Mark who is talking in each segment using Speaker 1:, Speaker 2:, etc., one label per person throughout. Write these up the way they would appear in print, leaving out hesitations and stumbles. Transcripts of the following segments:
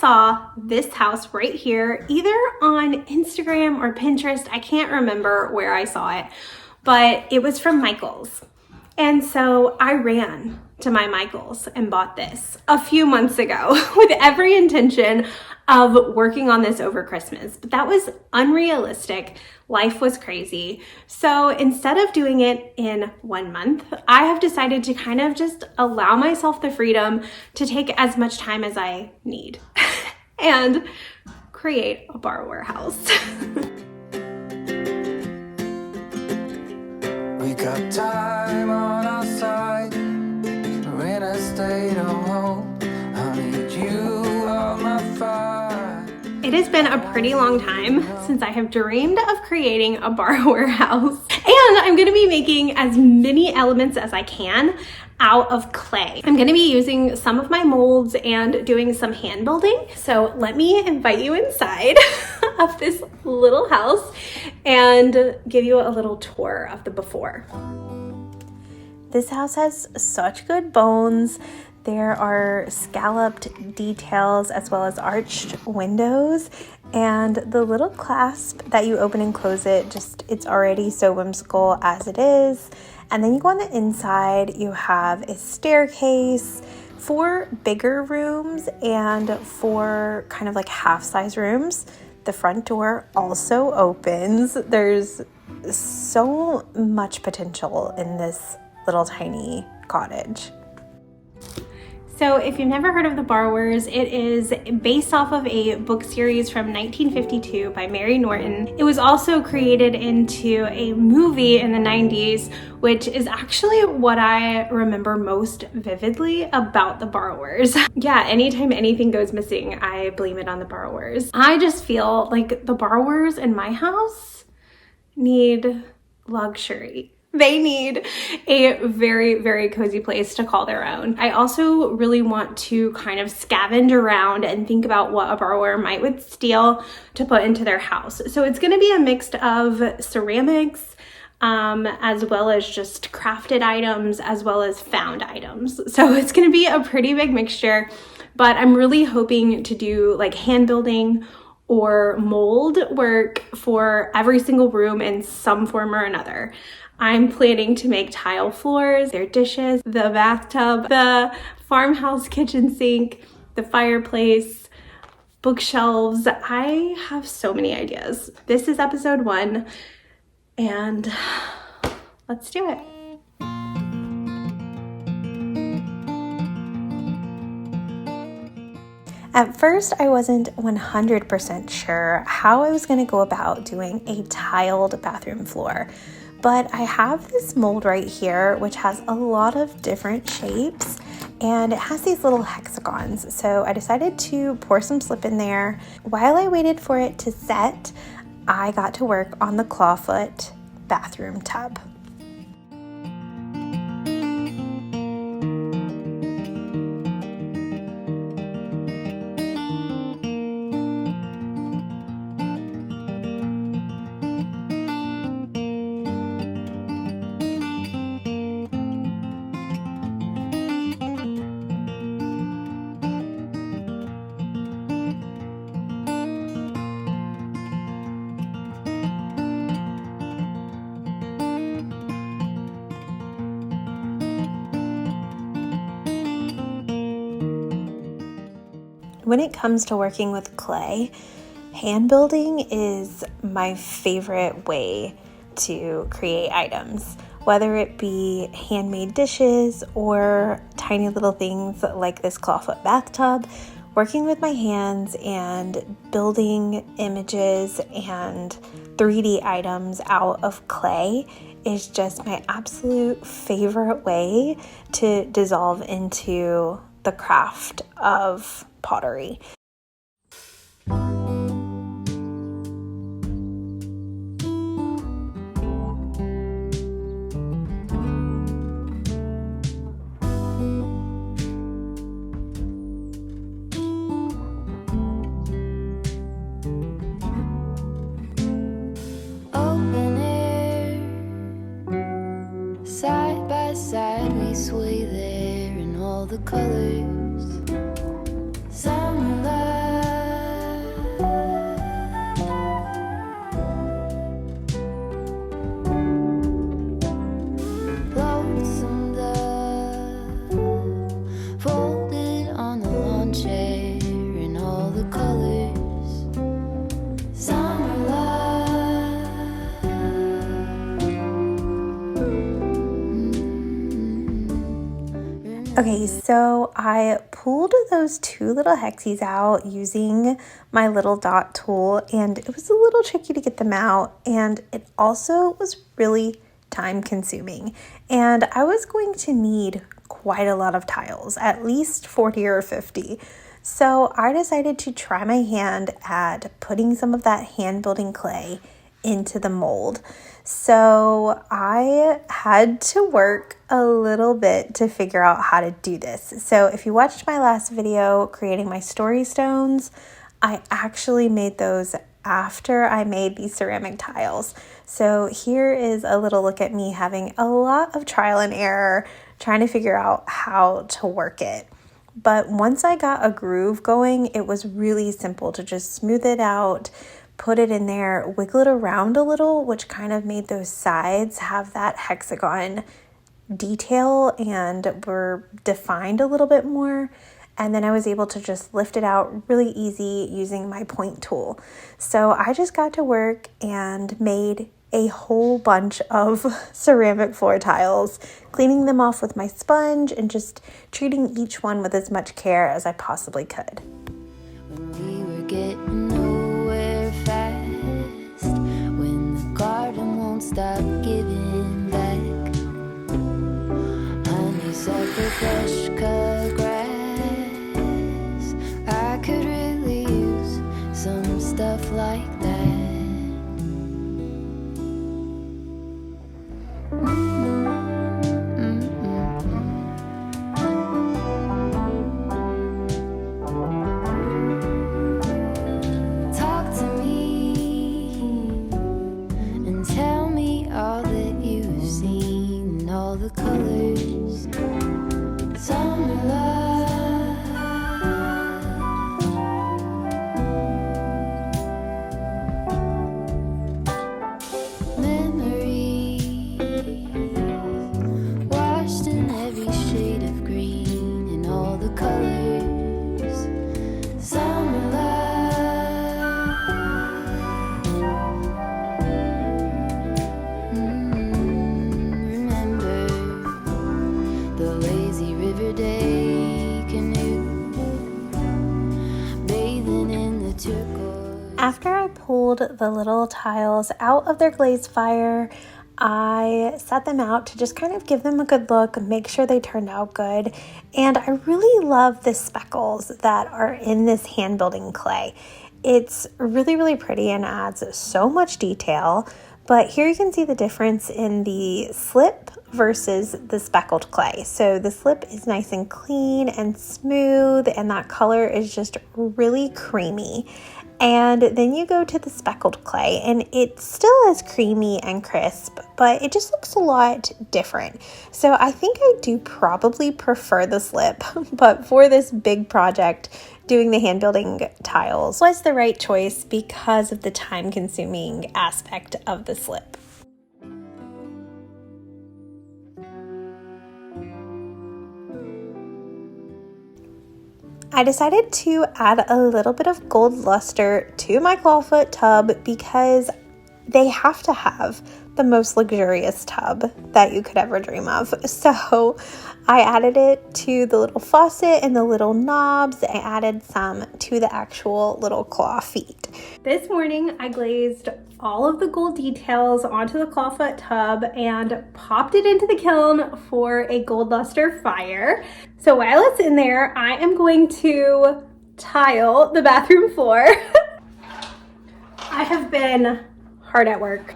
Speaker 1: saw this house right here, either on Instagram or Pinterest. I can't remember where I saw it, but it was from Michael's. And so I ran to my Michael's and bought this a few months ago with every intention of working on this over Christmas. But that was unrealistic. Life was crazy. So instead of doing it in 1 month, I have decided to kind of just allow myself the freedom to take as much time as I need and create a borrower house.
Speaker 2: We got time on our side. We're in a state of home. I need you on my fire.
Speaker 1: It has been a pretty long time since I have dreamed of creating a borrower house, and I'm going to be making as many elements as I can out of clay. I'm going to be using some of my molds and doing some hand building. So let me invite you inside of this little house and give you a little tour of the before. This house has such good bones. There are scalloped details as well as arched windows, and the little clasp that you open and close it's already so whimsical as it is. And then you go on the inside, you have a staircase for bigger rooms and for kind of like half-size rooms. The front door also opens. There's so much potential in this little tiny cottage. So if you've never heard of The Borrowers, it is based off of a book series from 1952 by Mary Norton. It was also created into a movie in the 90s, which is actually what I remember most vividly about The Borrowers. Yeah, anytime anything goes missing, I blame it on The Borrowers. I just feel like The Borrowers in my house need luxury. They need a very, very cozy place to call their own. I also really want to kind of scavenge around and think about what a borrower might would steal to put into their house. So it's going to be a mix of ceramics, as well as just crafted items, as well as found items. So it's going to be a pretty big mixture, but I'm really hoping to do like hand building or mold work for every single room in some form or another. I'm planning to make tile floors, their dishes, the bathtub, the farmhouse kitchen sink, the fireplace, bookshelves. I have so many ideas. This is episode 1, and let's do it. At first, I wasn't 100% sure how I was going to go about doing a tiled bathroom floor. But I have this mold right here, which has a lot of different shapes, and it has these little hexagons. So I decided to pour some slip in there. While I waited for it to set, I got to work on the clawfoot bathroom tub. When it comes to working with clay, hand building is my favorite way to create items, whether it be handmade dishes or tiny little things like this clawfoot bathtub. Working with my hands and building images and 3D items out of clay is just my absolute favorite way to dissolve into the craft of pottery.
Speaker 3: Open air, side by side we sway there in all the colors. Summer love,
Speaker 1: Okay, so I pulled those two little hexies out using my little dot tool, and it was a little tricky to get them out, and it also was really time consuming. And I was going to need quite a lot of tiles, at least 40 or 50. So I decided to try my hand at putting some of that hand building clay into the mold. So I had to work a little bit to figure out how to do this. So if you watched my last video creating my story stones, I actually made those after I made these ceramic tiles. So here is a little look at me having a lot of trial and error trying to figure out how to work it. But once I got a groove going, it was really simple to just smooth it out, put it in there, wiggle it around a little, which kind of made those sides have that hexagon detail and were defined a little bit more. And then I was able to just lift it out really easy using my point tool. So I just got to work and made a whole bunch of ceramic floor tiles, cleaning them off with my sponge and just treating each one with as much care as I possibly could.
Speaker 3: When we were getting nowhere fast, when the garden won't stop giving back, honeysuckle, fresh cut grass, I could really use some stuff like that. Talk to me and tell me all that you've seen, all the colors, summer love, memories washed in every shade of green and all the colors, summer love. Remember the lazy river day canoe, bathing in the turquoise.
Speaker 1: After I pulled the little tiles out of their glaze fire, I set them out to just kind of give them a good look, make sure they turned out good. And I really love the speckles that are in this hand building clay. It's really, really pretty and adds so much detail. But here you can see the difference in the slip versus the speckled clay. So the slip is nice and clean and smooth, and that color is just really creamy. And then you go to the speckled clay, and it's still as creamy and crisp, but it just looks a lot different. So I think I do probably prefer the slip, but for this big project, doing the hand building tiles was the right choice because of the time consuming aspect of the slip. I decided to add a little bit of gold luster to my clawfoot tub because they have to have the most luxurious tub that you could ever dream of. So I added it to the little faucet and the little knobs. I added some to the actual little claw feet. This morning I glazed all of the gold details onto the clawfoot tub and popped it into the kiln for a gold luster fire. So while it's in there, I am going to tile the bathroom floor. I have been hard at work.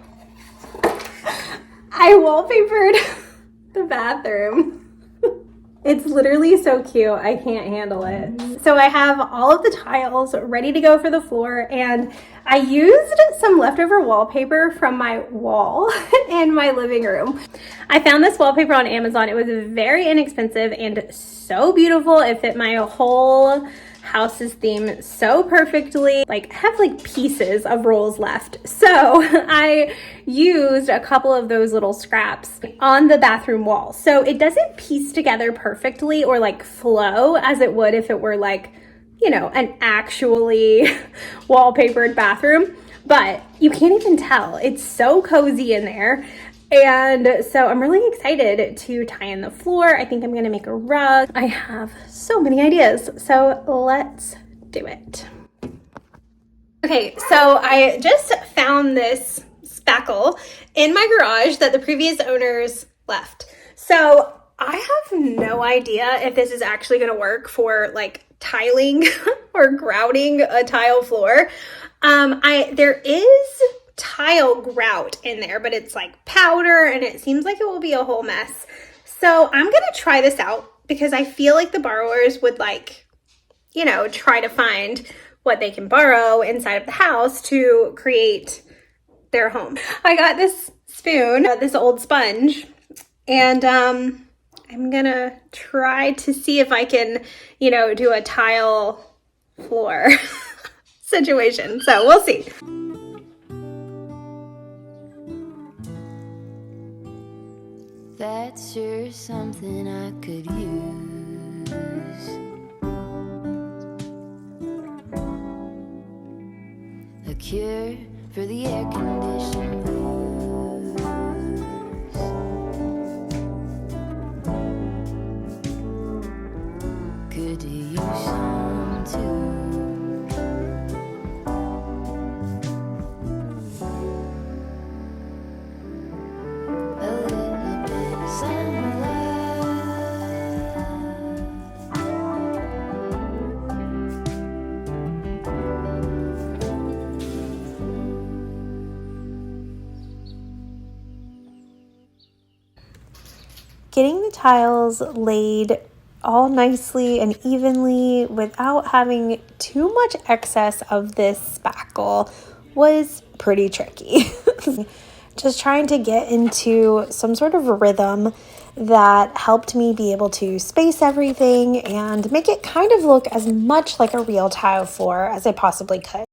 Speaker 1: I wallpapered the bathroom. It's literally so cute, I can't handle it. So I have all of the tiles ready to go for the floor, and I used some leftover wallpaper from my wall in my living room. I found this wallpaper on Amazon. It was very inexpensive and so beautiful. It fit my whole house's theme so perfectly. I have pieces of rolls left. So I used a couple of those little scraps on the bathroom wall. So it doesn't piece together perfectly or flow as it would if it were an actually wallpapered bathroom, but you can't even tell. It's so cozy in there. And so I'm really excited to tie in the floor. I think I'm gonna make a rug. I have so many ideas, so let's do it. Okay, so I just found this spackle in my garage that the previous owners left. So I have no idea if this is actually gonna work for like tiling or grouting a tile floor. There is tile grout in there, but it's like powder and it seems like it will be a whole mess. So I'm gonna try this out because I feel like the borrowers would like, you know, try to find what they can borrow inside of the house to create their home. I got this spoon, this old sponge, and I'm gonna try to see if I can, you know, do a tile floor situation. So we'll see.
Speaker 3: That's sure something I could use. A cure for the air conditioning blues. Good to use some too.
Speaker 1: Getting the tiles laid all nicely and evenly without having too much excess of this spackle was pretty tricky. Just trying to get into some sort of rhythm that helped me be able to space everything and make it kind of look as much like a real tile floor as I possibly could.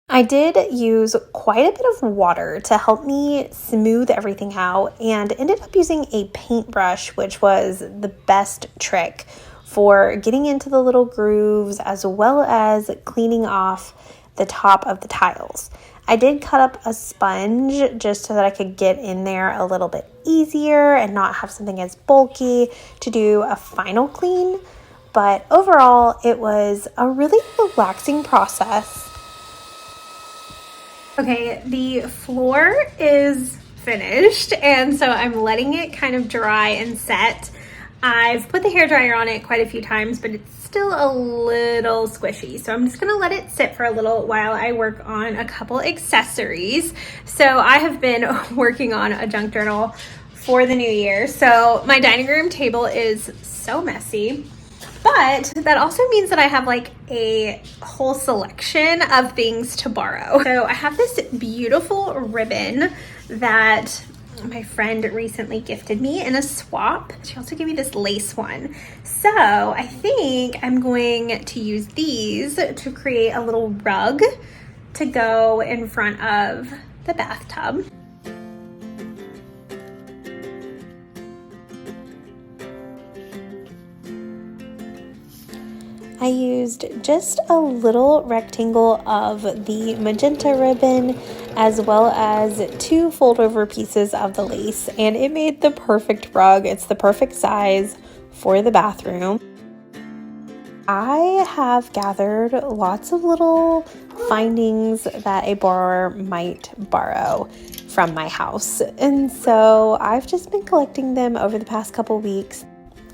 Speaker 1: I did use quite a bit of water to help me smooth everything out and ended up using a paintbrush, which was the best trick for getting into the little grooves as well as cleaning off the top of the tiles. I did cut up a sponge just so that I could get in there a little bit easier and not have something as bulky to do a final clean. But overall, it was a really relaxing process. Okay, the floor is finished, and so I'm letting it kind of dry and set. I've put the hairdryer on it quite a few times, but it's still a little squishy. So I'm just gonna let it sit for a little while I work on a couple accessories. So I have been working on a junk journal for the new year. So my dining room table is so messy. But that also means that I have like a whole selection of things to borrow. So I have this beautiful ribbon that my friend recently gifted me in a swap. She also gave me this lace one. So I think I'm going to use these to create a little rug to go in front of the bathtub. I used just a little rectangle of the magenta ribbon as well as 2 fold over pieces of the lace, and it made the perfect rug. It's the perfect size for the bathroom. I have gathered lots of little findings that a borrower might borrow from my house, and so I've just been collecting them over the past couple weeks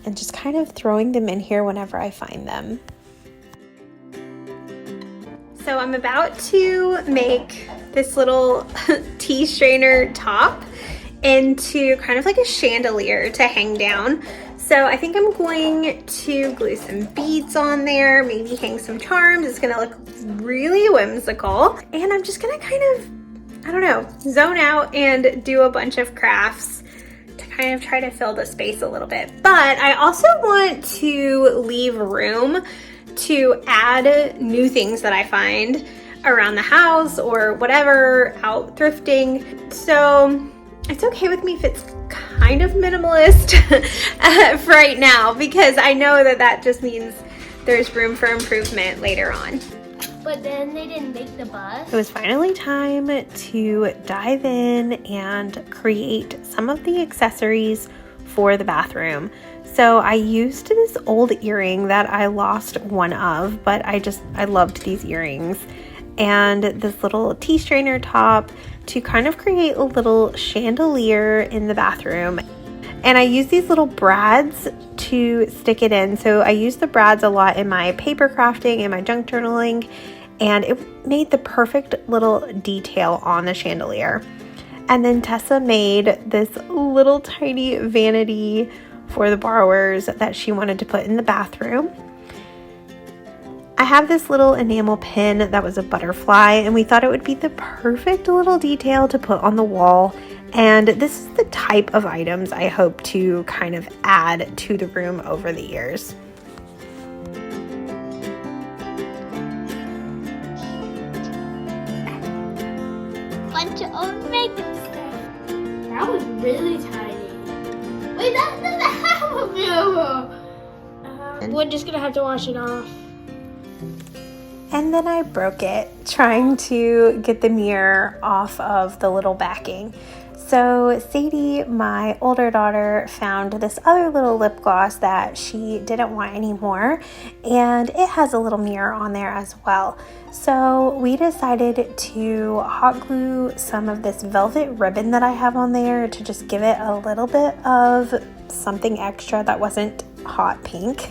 Speaker 1: and just kind of throwing them in here whenever I find them. So I'm about to make this little tea strainer top into kind of like a chandelier to hang down. So I think I'm going to glue some beads on there, maybe hang some charms. It's gonna look really whimsical. And I'm just gonna kind of, I don't know, zone out and do a bunch of crafts to kind of try to fill the space a little bit. But I also want to leave room to add new things that I find around the house or whatever, out thrifting. So it's okay with me if it's kind of minimalist right now, because I know that that just means there's room for improvement later on.
Speaker 4: but then they didn't make the bus.
Speaker 1: It was finally time to dive in and create some of the accessories for the bathroom. So I used this old earring that I lost one of, but I loved these earrings, and this little tea strainer top to kind of create a little chandelier in the bathroom. And I use these little brads to stick it in. So I use the brads a lot in my paper crafting and my junk journaling, and it made the perfect little detail on the chandelier. And then Tessa made this little tiny vanity for the borrowers that she wanted to put in the bathroom. I have this little enamel pin that was a butterfly, and we thought it would be the perfect little detail to put on the wall. And this is the type of items I hope to kind of add to the room over the years.
Speaker 4: Bunch of makeup stuff. That was really tiny. Wait, that doesn't have a mirror. We're just gonna have to wash it off.
Speaker 1: And then I broke it trying to get the mirror off of the little backing. So Sadie, my older daughter, found this other little lip gloss that she didn't want anymore, and it has a little mirror on there as well. So we decided to hot glue some of this velvet ribbon that I have on there to just give it a little bit of something extra that wasn't hot pink.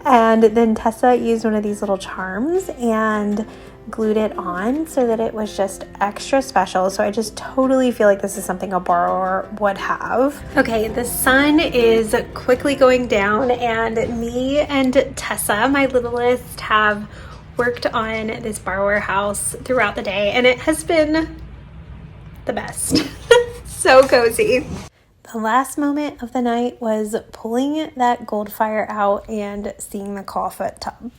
Speaker 1: And then Tessa used one of these little charms and glued it on so that it was just extra special. So I just totally feel like this is something a borrower would have. Okay, the sun is quickly going down, and me and Tessa, my littlest, have worked on this borrower house throughout the day, and it has been the best. So cozy. The last moment of the night was pulling that gold fire out and seeing the clawfoot tub.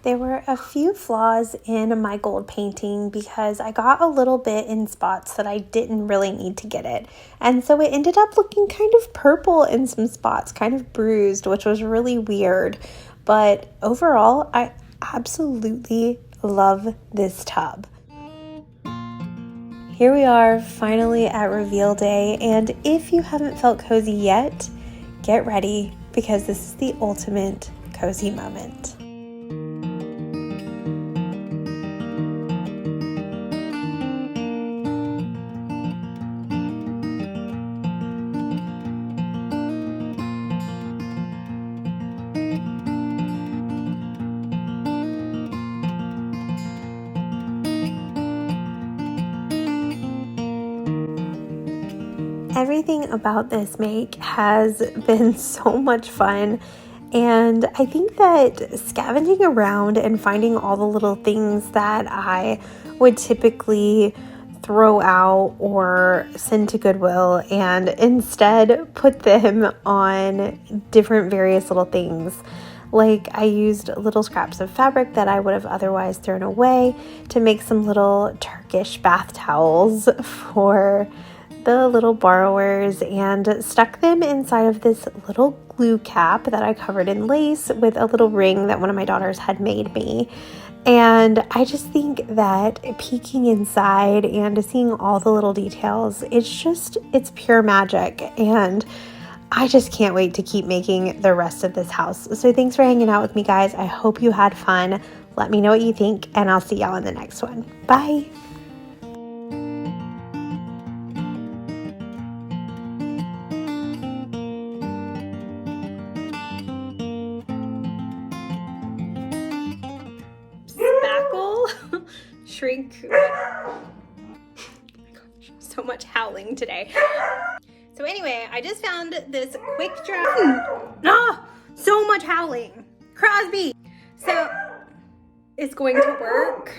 Speaker 1: There were a few flaws in my gold painting because I got a little bit in spots that I didn't really need to get it. And so it ended up looking kind of purple in some spots, kind of bruised, which was really weird. But overall, I absolutely love this tub. Here we are finally at reveal day, and if you haven't felt cozy yet, get ready because this is the ultimate cozy moment. Everything about this make has been so much fun, and I think that scavenging around and finding all the little things that I would typically throw out or send to Goodwill and instead put them on different various little things. Like I used little scraps of fabric that I would have otherwise thrown away to make some little Turkish bath towels for the little borrowers and stuck them inside of this little glue cap that I covered in lace with a little ring that one of my daughters had made me. And I just think that peeking inside and seeing all the little details, it's pure magic. And I just can't wait to keep making the rest of this house. So thanks for hanging out with me, guys. I hope you had fun. Let me know what you think, and I'll see y'all in the next one. Bye. Shrink. Oh my gosh, so much howling today. So anyway, I just found this quick dry. So much howling. Crosby. So it's going to work.